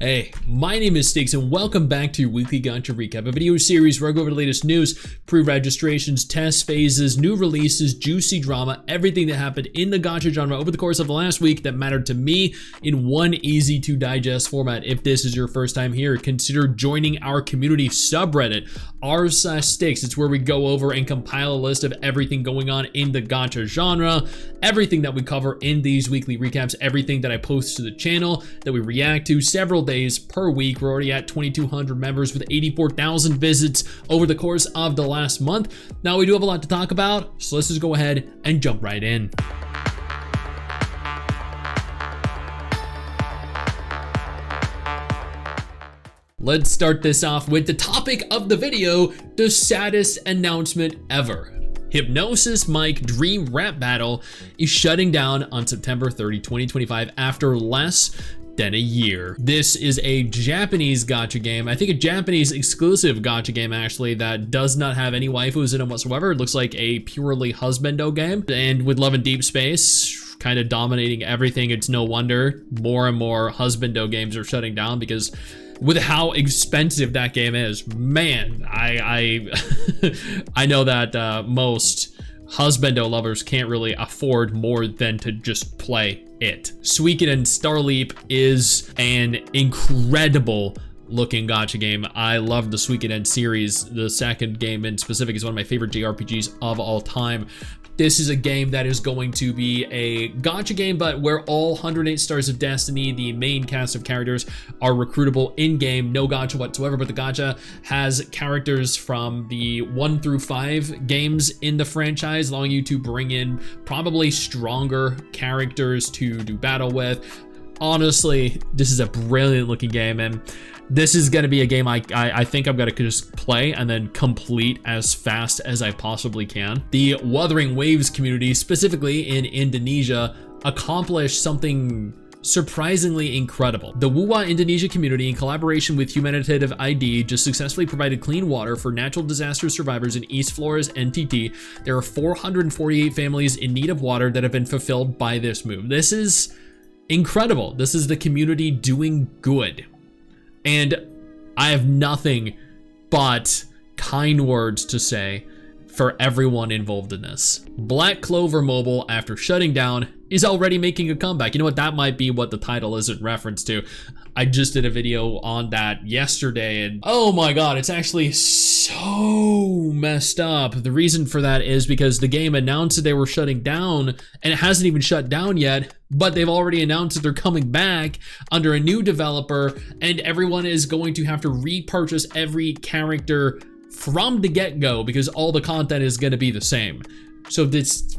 Hey, my name is Stix and welcome back to your weekly Gacha recap, a video series where I go over the latest news, pre-registrations, test phases, new releases, juicy drama, everything that happened in the Gacha genre over the course of the last week that mattered to me in one easy to digest format. If this is your first time here, consider joining our community subreddit, r/Stix. It's where we go over and compile a list of everything going on in the Gacha genre, everything that we cover in these weekly recaps, everything that I post to the channel that we react to several days per week. We're already at 2,200 members with 84,000 visits over the course of the last month. Now we do have a lot to talk about, so let's just go ahead and jump right in. Let's start this off with the topic of the video, the saddest announcement ever. Hypnosis Mike Dream Rap Battle is shutting down on September 30, 2025 after less than a year. This is a Japanese gacha game. I think a Japanese exclusive gacha game actually that does not have any waifus in it whatsoever. It looks like a purely husbando game, and with Love and Deep Space kind of dominating everything, it's no wonder more and more husbando games are shutting down, because with how expensive that game is, man, I know that most husbando lovers can't really afford more than to just play it. Suikoden Starleap is an incredible looking gacha game. I love the Suikoden series. The second game in specific is one of my favorite JRPGs of all time. This is a game that is going to be a gacha game, but where all 108 Stars of Destiny, the main cast of characters, are recruitable in-game. No gacha whatsoever, but the gacha has characters from the 1 through 5 games in the franchise, allowing you to bring in probably stronger characters to do battle with. Honestly, this is a brilliant looking game, and this is going to be a game I think I'm going to just play and then complete as fast as I possibly can. The Wuthering Waves community, specifically in Indonesia, accomplished something surprisingly incredible. The Wuwa Indonesia community, in collaboration with Humanitative ID, just successfully provided clean water for natural disaster survivors in East Flores NTT. There are 448 families in need of water that have been fulfilled by this move. This is incredible. This is the community doing good. And I have nothing but kind words to say for everyone involved in this. Black Clover Mobile, after shutting down, is already making a comeback. You know what? That might be what the title is in reference to. I just did a video on that yesterday, and oh my god, it's actually so messed up. The reason for that is because the game announced that they were shutting down, and it hasn't even shut down yet, but they've already announced that they're coming back under a new developer, and everyone is going to have to repurchase every character from the get-go because all the content is going to be the same. So this,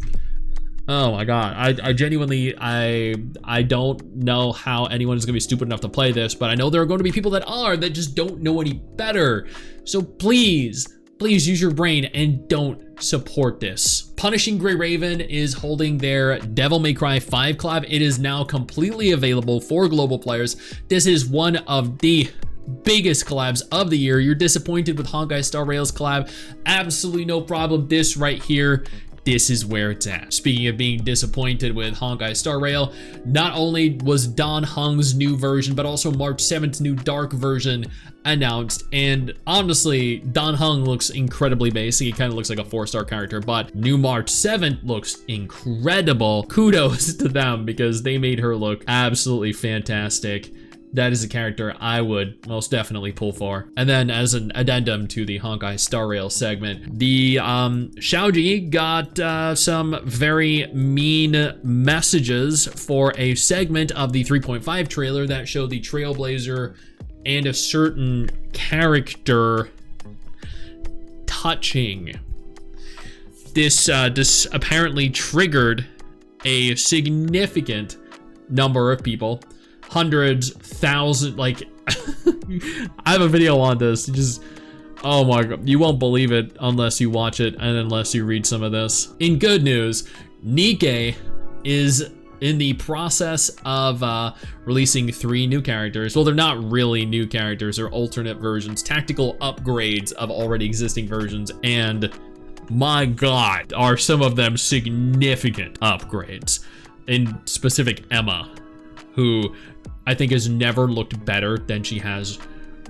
oh my god, I genuinely, I don't know how anyone is gonna be stupid enough to play this, but I know there are going to be people that are, that just don't know any better. So please use your brain and don't support this. Punishing Grey Raven is holding their Devil May Cry 5 collab. It is now completely available for global players. This is one of the biggest collabs of the year. You're disappointed with Honkai Star Rail's collab? Absolutely no problem. This right here, this is where it's at. Speaking of being disappointed with Honkai Star Rail, not only was Dan Heng's new version, but also March 7th's new dark version announced. And honestly, Dan Heng looks incredibly basic. He kind of looks like a 4-star character, but new March 7th looks incredible. Kudos to them because they made her look absolutely fantastic. That is a character I would most definitely pull for. And then as an addendum to the Honkai Star Rail segment, the Xiaoji got some very mean messages for a segment of the 3.5 trailer that showed the Trailblazer and a certain character touching. This apparently triggered a significant number of people. Hundreds, thousands, like I have a video on this. Just, oh my god, you won't believe it unless you watch it and unless you read some of this. In good news, Nikke is in the process of releasing 3 new characters. Well, they're not really new characters, they're alternate versions, tactical upgrades of already existing versions, and my god, are some of them significant upgrades. In specific, Emma, who I think has never looked better than she has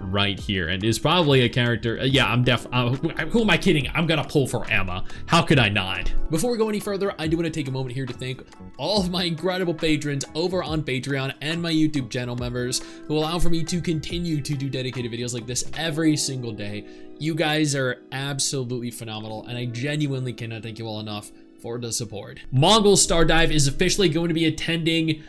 right here, and is probably a character. Yeah, who am I kidding? I'm gonna pull for Emma. How could I not? Before we go any further, I do want to take a moment here to thank all of my incredible patrons over on Patreon and my YouTube channel members who allow for me to continue to do dedicated videos like this every single day. You guys are absolutely phenomenal, and I genuinely cannot thank you all enough for the support. Mongil Stardive is officially going to be attending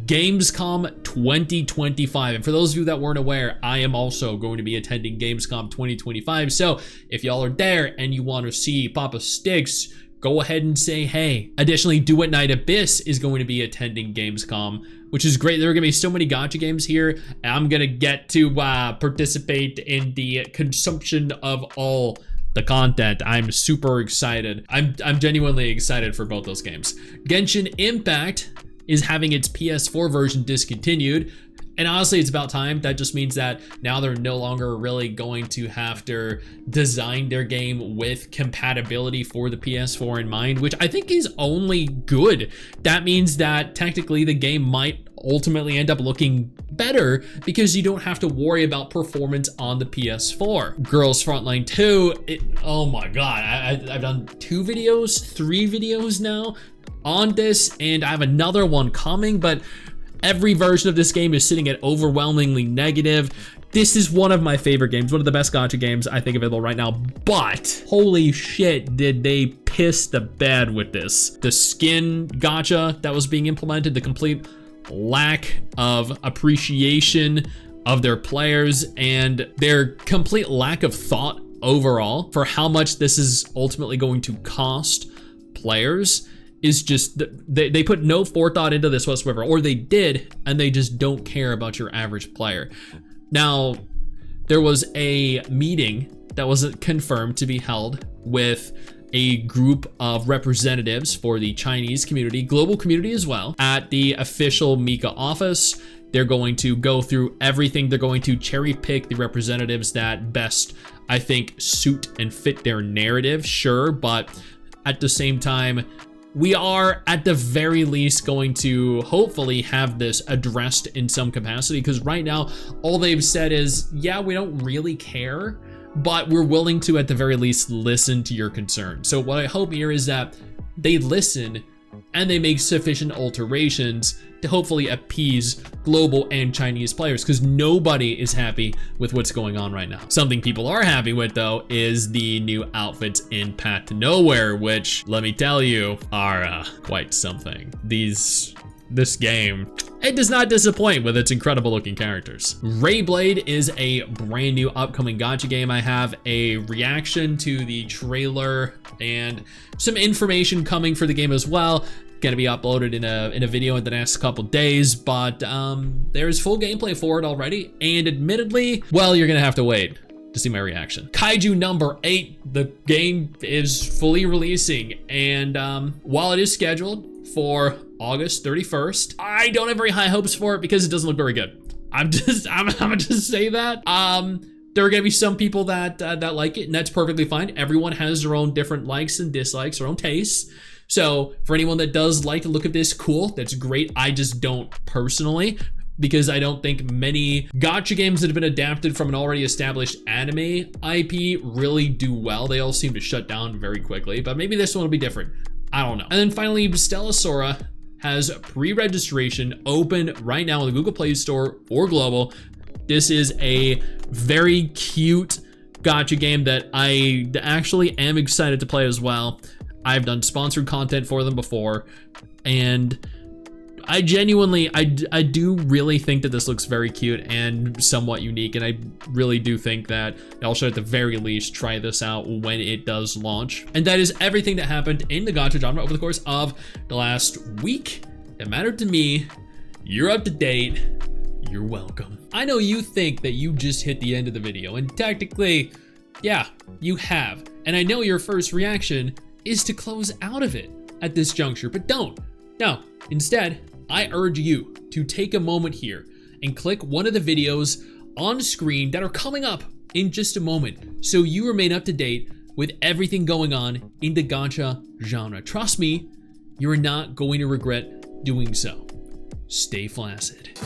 Gamescom 2025, and for those of you that weren't aware, I am also going to be attending Gamescom 2025. So if y'all are there and you want to see Papa Stix, go ahead and say hey. Additionally, Duet Night Abyss is going to be attending Gamescom, which is great. There are gonna be so many gacha games here, and I'm gonna get to participate in the consumption of all the content. I'm super excited. I'm genuinely excited for both those games. Genshin Impact is having its PS4 version discontinued, and honestly, it's about time. That just means that now they're no longer really going to have to design their game with compatibility for the PS4 in mind, which I think is only good. That means that technically the game might ultimately end up looking better because you don't have to worry about performance on the PS4. Girls Frontline 2, oh my god, I've done 3 videos now on this, and I have another one coming, but every version of this game is sitting at overwhelmingly negative. This is one of my favorite games, one of the best gacha games I think available right now, but holy shit, did they piss the bed with this. The skin gacha that was being implemented, the complete lack of appreciation of their players, and their complete lack of thought overall for how much this is ultimately going to cost players is just, they put no forethought into this whatsoever, or they did, and they just don't care about your average player. Now, there was a meeting that was confirmed to be held with a group of representatives for the Chinese community, global community as well, at the official Mika office. They're going to go through everything. They're going to cherry pick the representatives that best, I think, suit and fit their narrative, sure, but at the same time, we are at the very least going to hopefully have this addressed in some capacity, because right now all they've said is, yeah, we don't really care, but we're willing to at the very least listen to your concerns. So what I hope here is that they listen and they make sufficient alterations to hopefully appease global and Chinese players, because nobody is happy with what's going on right now. Something people are happy with, though, is the new outfits in Path to Nowhere, which, let me tell you, are quite something. This game, it does not disappoint with its incredible looking characters. Rayblade is a brand new upcoming gacha game. I have a reaction to the trailer and some information coming for the game as well. Gonna be uploaded in a video in the next couple days, but there's full gameplay for it already, and admittedly, well, you're gonna have to wait to see my reaction. Kaiju number 8, the game is fully releasing, and while it is scheduled for August 31st, I don't have very high hopes for it because it doesn't look very good. I'm gonna just say that. There are gonna be some people that like it, and that's perfectly fine. Everyone has their own different likes and dislikes, their own tastes. So for anyone that does like the look of this, cool, that's great. I just don't personally, because I don't think many gacha games that have been adapted from an already established anime IP really do well. They all seem to shut down very quickly, but maybe this one will be different. I don't know. And then finally, Stella Sora has pre-registration open right now in the Google Play Store for global. This is a very cute gacha game that I actually am excited to play as well. I've done sponsored content for them before, and I genuinely, I do really think that this looks very cute and somewhat unique, and I really do think that y'all should at the very least try this out when it does launch. And that is everything that happened in the gacha genre over the course of the last week. It mattered to me. You're up to date. You're welcome. I know you think that you just hit the end of the video, and technically, yeah, you have. And I know your first reaction is to close out of it at this juncture, but don't. No, instead, I urge you to take a moment here and click one of the videos on screen that are coming up in just a moment, so you remain up to date with everything going on in the gacha genre. Trust me, you're not going to regret doing so. Stay flaccid.